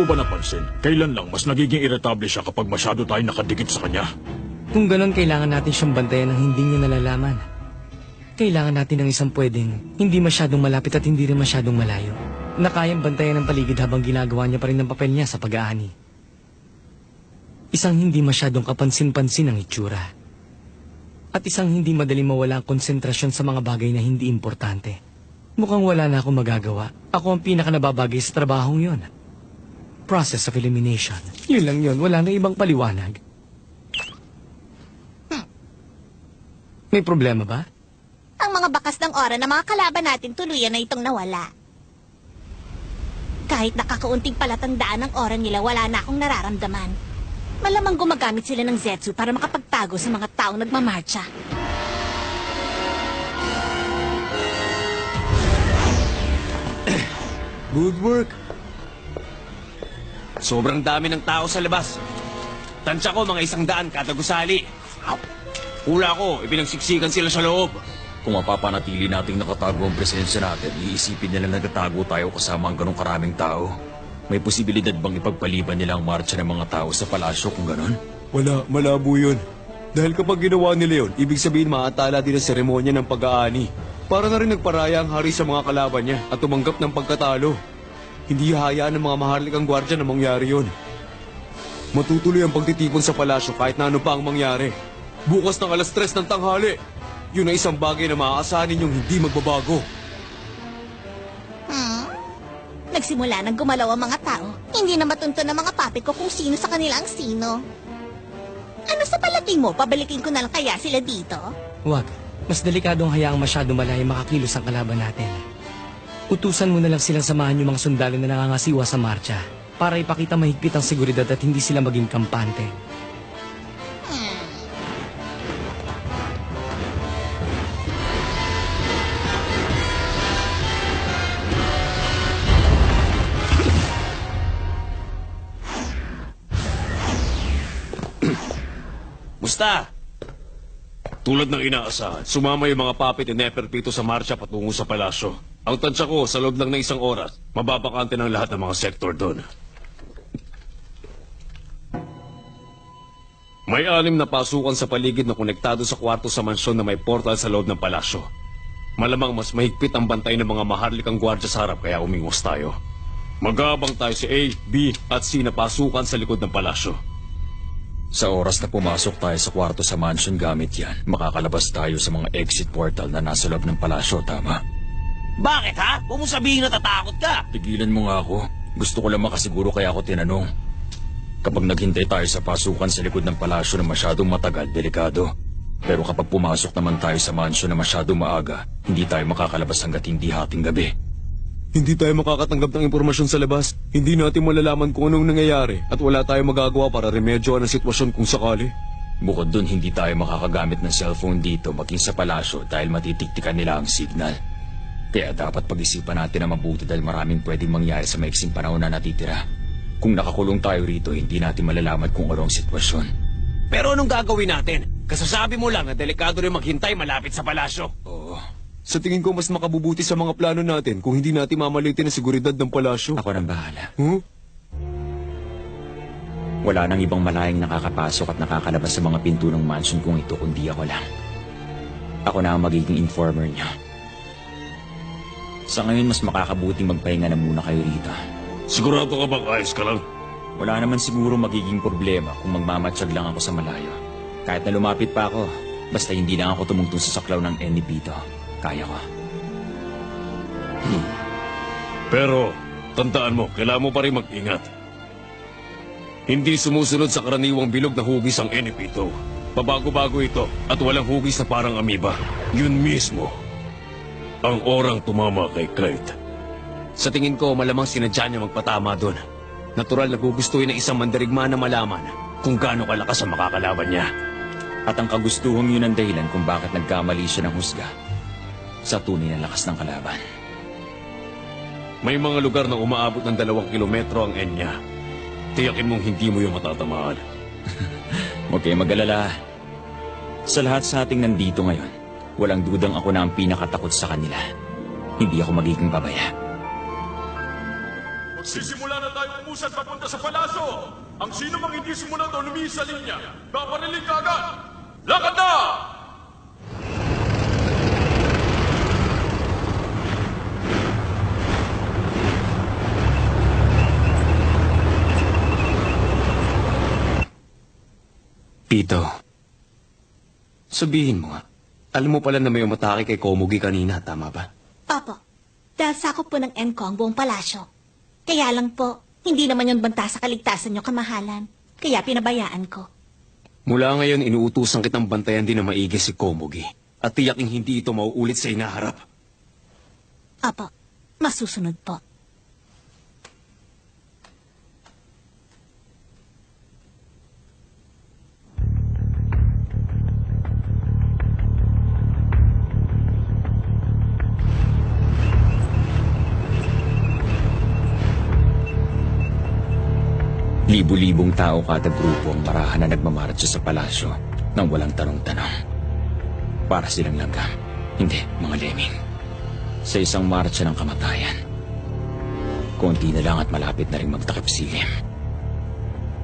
mo ba napansin? Kailan lang mas nagiging irritable siya kapag masyado tayo nakadikit sa kanya? Kung ganon, kailangan natin siyang bantayan ng hindi niya nalalaman. Kailangan natin ng isang pwedeng hindi masyadong malapit at hindi rin masyadong malayo, na kayang bantayan ng paligid habang ginagawa niya pa rin ang papel niya sa pag-aani. Isang hindi masyadong kapansin-pansin ang itsura. At isang hindi madaling mawala ang konsentrasyon sa mga bagay na hindi importante. Mukhang wala na akong magagawa. Ako ang pinaka-nababagay sa trabahong yon. Process of elimination. Yun lang yun, wala na ibang paliwanag. May problema ba? Ang mga bakas ng aura ng mga kalaban natin tuluyan na itong nawala. Kahit nakakaunting palatandaan ng aura nila, wala na akong nararamdaman. Malamang gumagamit sila ng Zetsu para makapagtago sa mga taong nagmamarcha. Good work. Sobrang dami ng tao sa labas. Tansya ko mga 100 kada gusali. Hula ko, ipinagsiksikan sila sa loob. Kung mapapanatili nating nakatago ang presensya natin, iisipin nila nagtatago tayo kasama ang ganong karaming tao. May posibilidad bang ipagpaliban nila ang marcha ng mga tao sa palasyo kung ganon? Wala, malabo yun. Dahil kapag ginawa nila yun, ibig sabihin maatala din ang seremonya ng pag-aani. Para na rin nagparaya ang hari sa mga kalaban niya at tumanggap ng pagkatalo. Hindi hahayaan ng mga maharlikang gwardya na mangyari yun. Matutuloy ang pagtitipon sa palasyo kahit na ano pa ang mangyari. Bukas ng 3:00 ng tanghali. Yun ay isang bagay na maaasahan ninyong hindi magbabago. Nagsimula nang gumalaw ang mga tao. Hindi na matunto ng mga puppet ko kung sino sa kanila ang sino. Ano sa palagay mo? Pabalikin ko na lang kaya sila dito? Huwag. Mas delikadong hayaang masyado malayo makakilos ang kalaban natin. Utusan mo na lang silang samahan yung mga sundalo na nangangasiwa sa marcha para ipakita mahigpit ang seguridad at hindi sila maging kampante. Musta? Tulad ng inaasahan, sumama yung mga puppet ni Neferpito sa marcha patungo sa palasyo. Ang tansya ko, sa loob lang ng 1 oras, mababakante ng lahat ng mga sektor doon. May 6 na pasukan sa paligid na konektado sa kwarto sa mansyon na may portal sa loob ng palasyo. Malamang mas mahigpit ang bantay ng mga maharlikang gwardya sa harap kaya umingos tayo. Magabang tayo si A, B at C na pasukan sa likod ng palasyo. Sa oras na pumasok tayo sa kwarto sa mansion gamit yan, makakalabas tayo sa mga exit portal na nasa loob ng palasyo, tama? Bakit ha? Huwag mo sabihin natatakot ka. Tigilan mo nga ako. Gusto ko lang makasiguro kaya ako tinanong. Kapag naghintay tayo sa pasukan sa likod ng palasyo na masyadong matagal, delikado. Pero kapag pumasok naman tayo sa mansion na masyadong maaga, hindi tayo makakalabas hanggat hindi hating gabi. Hindi tayo makakatanggap ng impormasyon sa labas. Hindi natin malalaman kung anong nangyayari at wala tayong magagawa para remedyoan ang sitwasyon kung sakali. Bukod dun, hindi tayo makakagamit ng cellphone dito maging sa palasyo dahil matitiktikan nila ang signal. Kaya dapat pag-isipan natin na mabuti dahil maraming pwedeng mangyari sa maiksing panahon na natitira. Kung nakakulong tayo rito, hindi natin malalaman kung anong sitwasyon. Pero anong gagawin natin? Kasasabi mo lang na delikado rin maghintay malapit sa palasyo. Oo. Sa tingin ko mas makabubuti sa mga plano natin kung hindi natin mamalitin ang seguridad ng palasyo. Ako nang bahala. Wala nang ibang malayang nakakapasok at nakakalabas sa mga pinto ng mansion kung ito kundi ako lang. Ako na ang magiging informer niya. Sa ngayon, mas makakabuting magpahinga na muna kayo rito. Sigurado ka bang ayos ka lang? Wala naman siguro magiging problema kung magmamatsyag lang ako sa malayo. Kahit na lumapit pa ako, basta hindi lang ako tumungtong sa saklaw ng Enipito. Kaya ko. Pero, tandaan mo, kailangan mo pa rin mag-ingat. Hindi sumusunod sa karaniwang bilog na hugis ang Enipito. Pabago-bago ito at walang hugis na parang amoeba. Yun mismo ang orang tumama kay Kite. Sa tingin ko, malamang sinadya niya magpatama doon. Natural na gugustuhin ng isang mandirigma na malaman kung gaano kalakas ang makakalaban niya. At ang kagustuhang yun ang dahilan kung bakit nagkamali siya ng husga sa tunay na lakas ng kalaban. May mga lugar na umaabot ng 2 kilometro ang Enya. Tiyakin mong hindi mo yung matatamaan. Huwag kayong mag-alala. Sa lahat sa ating nandito ngayon, walang dudang ako na ang pinakatakot sa kanila. Hindi ako magiging babaya. Magsisimula na tayo nagbubusan papunta sa palasyo. Ang sino mang hindi sumunod o lumihis sa linya, papariling ka agad. Lakad na! Pito, sabihin mo nga, alam mo pala na may umatake kay Komugi kanina, tama ba? Opo, dahil sakop po ng NCO ang buong palasyo. Kaya lang po, hindi naman yun banta sa kaligtasan nyo, kamahalan. Kaya pinabayaan ko. Mula ngayon, inuutusan kitang bantayan din na maigi si Komugi. At tiyaking hindi ito mauulit sa inaharap. Opo, masusunod po. Libu-libong tao kada grupo ang marahan na nagmamarcha sa palasyo nang walang tanong-tanong. Para silang langgam, hindi mga lemming. Sa isang marcha ng kamatayan. Konti na lang at malapit na rin magtakip silim.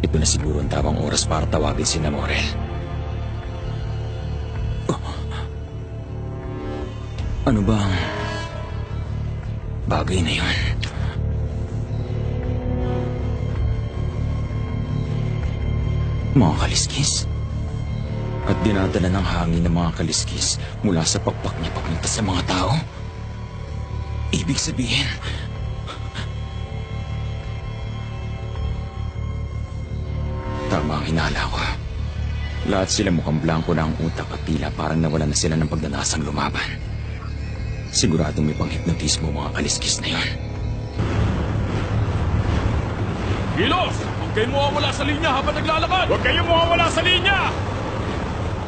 Ito na siguro ang tamang oras para tawagin si Namorel. Ano ba ang bagay na yun? Mga kaliskis. At dinadala ng hangin ng mga kaliskis mula sa pakpak niya papunta sa mga tao. Ibig sabihin, tama ang hinala ko. Lahat sila mukhang blanco na ang utak at tila parang nawala na sila ng pagdanasang lumaban. Siguradong may panghipnotismo mga kaliskis na yon. Kilos! Huwag kayong mawawala sa linya habang naglalakad! Huwag kayong mawawala sa linya!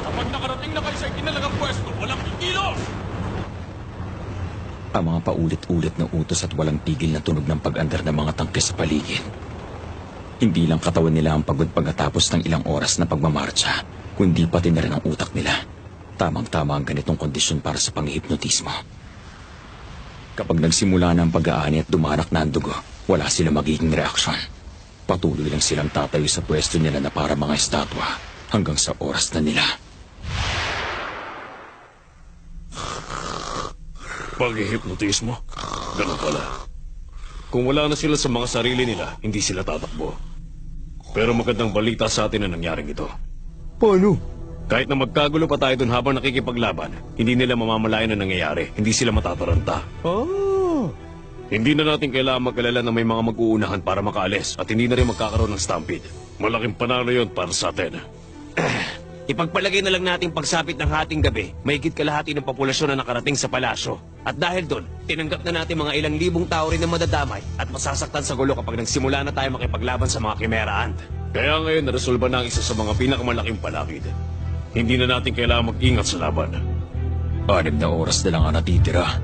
Kapag nakarating na kayo sa ikinalagang pwesto, walang kilos! Ang mga paulit-ulit na utos at walang tigil na tunog ng pag-andar ng mga tangke sa paligid. Hindi lang katawan nila ang pagod pagkatapos ng ilang oras na pagmamarcha, kundi pati na rin ang utak nila. Tamang-tama ang ganitong kondisyon para sa panghipnotismo. Kapag nagsimula na ang pag-aani at dumanak na ang dugo, wala sila magiging reaksyon. Patuloy lang silang tatayo sa pwesto nila na para mga estatwa hanggang sa oras na nila. Paghihipnotismo? Ganun pala. Kung wala na sila sa mga sarili nila, hindi sila tatakbo. Pero magandang balita sa atin na nangyaring ito. Paano? Kahit na magkagulo pa tayo dun habang nakikipaglaban, hindi nila mamamalayan na nangyayari. Hindi sila matataranta. Hindi na natin kailangan mag-alala na may mga mag-uunahan para makaalis at hindi na rin magkakaroon ng stampede. Malaking panalo yon para sa atin. Ipagpalagay na lang natin pagsapit ng hating gabi, mahigit kalahati ng populasyon na nakarating sa palasyo. At dahil doon, tinanggap na natin mga ilang libong tao rin na madadamay at masasaktan sa gulo kapag nagsimula na tayo makipaglaban sa mga Chimera Ant. Kaya ngayon, naresolba na ang isa sa mga pinakamalaking palakid. Hindi na natin kailangan mag-ingat sa laban. 6 na oras na lang ang natitira.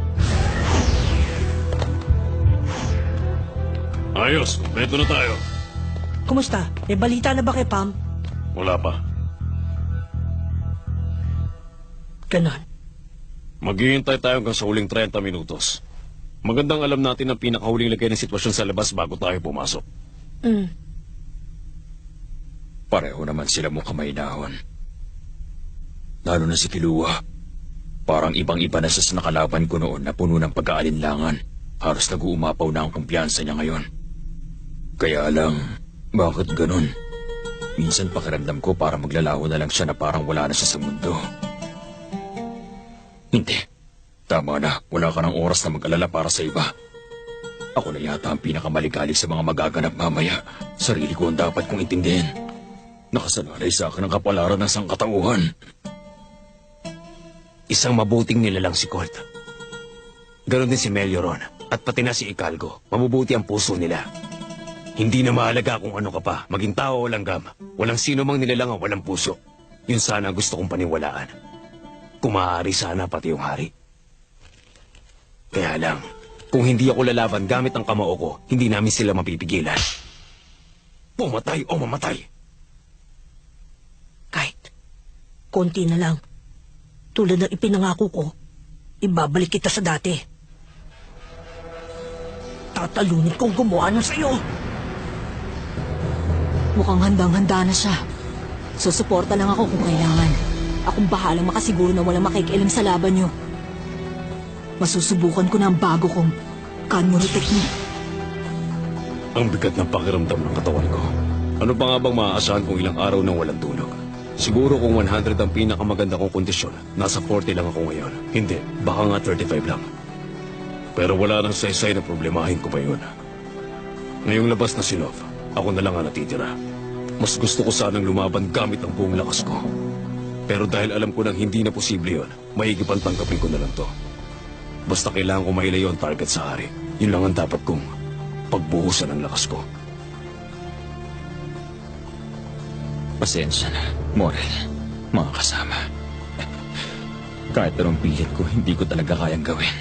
Ayos, kompleto na tayo. Kumusta? May balita na ba kay Pam? Wala pa. Ganon. Maghihintay tayo hanggang sa huling 30 minutos. Magandang alam natin ang pinakahuling lagay ng sitwasyon sa labas bago tayo pumasok. Pareho naman sila mukhang mainahon. Lalo na si Kilua. Parang ibang-iba na siya sa nakalaban ko noon na puno ng pag-aalinlangan. Halos nag-uumapaw na ang kumpiyansa niya ngayon. Kaya lang, bakit ganun? Minsan pakiramdam ko para maglalaho na lang siya na parang wala na siya sa mundo. Hindi. Tama na, wala ka ng oras na mag-alala para sa iba. Ako na yata ang pinakamaligalig sa mga magaganap mamaya. Sarili ko ang dapat kong intindihin. Nakasalalay sa akin ang kapalaran ng sangkatauhan. Isang mabuting nilalang si Colt. Ganon din si Melioron at pati na si Icalgo. Mabubuti ang puso nila. Hindi na mahalaga kung ano ka pa, maging tao o langgam. Walang sino mang nilalang ang walang puso. Yun sana ang gusto kong paniwalaan. Kung maaari sana pati yung hari. Kaya lang, kung hindi ako lalaban gamit ang kamao ko, hindi namin sila mapipigilan. Pumatay o mamatay. Kahit konti na lang. Tulad ng ipinangako ko, ibabalik kita sa dati. Tatalunin kong gumawa ng sayo. Mukhang handang-handa na siya. Susuporta lang ako kung kailangan. Akong bahalang makasiguro na walang makikialam sa laban niyo. Masusubukan ko na ang bago kong Kanmuro technique. Ang bigat ng pakiramdam ng katawan ko. Ano pa nga bang maaasahan kung ilang araw nang walang tulog? Siguro kung 100 ang pinakamaganda kong kondisyon, nasa 40 lang ako ngayon. Hindi, baka nga 35 lang. Pero wala nang saysay na problemahin ko pa yun. Ngayong labas na si Love, ako na lang ang natitira. Mas gusto ko sanang lumaban gamit ang buong lakas ko. Pero dahil alam ko nang hindi na posible yun, mahigipang tanggapin ko na lang to. Basta kailangan ko mailayo ang target sa hari. Yun lang ang dapat kong pagbuhusan ng lakas ko. Pasensya na, Morel. Mga kasama. Kahit anong pilit ko, hindi ko talaga kayang gawin.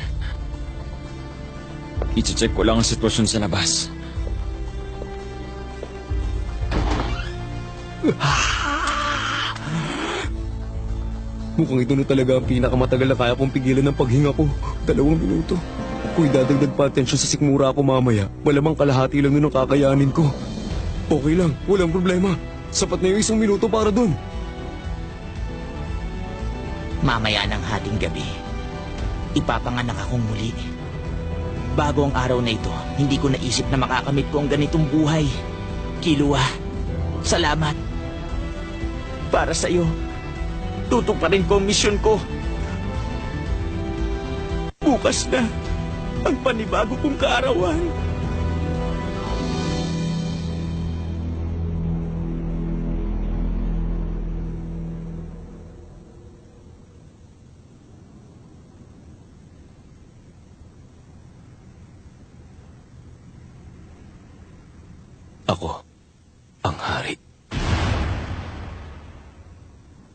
I-check ko lang ang sitwasyon sa labas. Mukhang ito na talaga ang pinakamatagal na kaya kong pigilan ng paghinga ko. 2 minuto. Kung idadagdag pa atensyon sa sikmura ko mamaya, malamang kalahati lang yun ang kakayanin ko. Okay lang, walang problema. Sapat na yung 1 minuto para dun. Mamaya ng hating gabi, ipapanganak akong muli. Bago ang araw na ito, hindi ko naisip na makakamit ko ang ganitong buhay. Killua, salamat. Para sa'yo, tutuparin ko ang misyon ko. Bukas na ang panibago kong kaarawan. Ako, ang hari.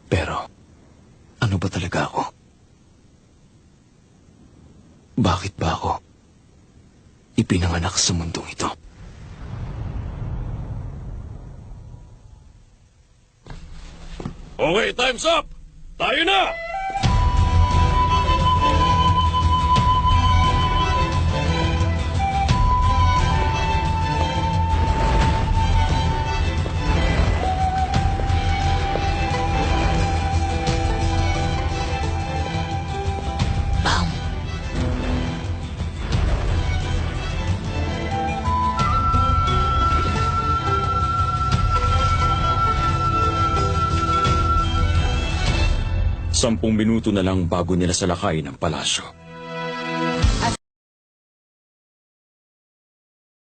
Pero, ano ba talaga ako? Bakit ba ako ipinanganak sa mundong ito? Okay, time's up! Tayo na! Bam! Sampung minuto na lang bago nila salakay ng palasyo.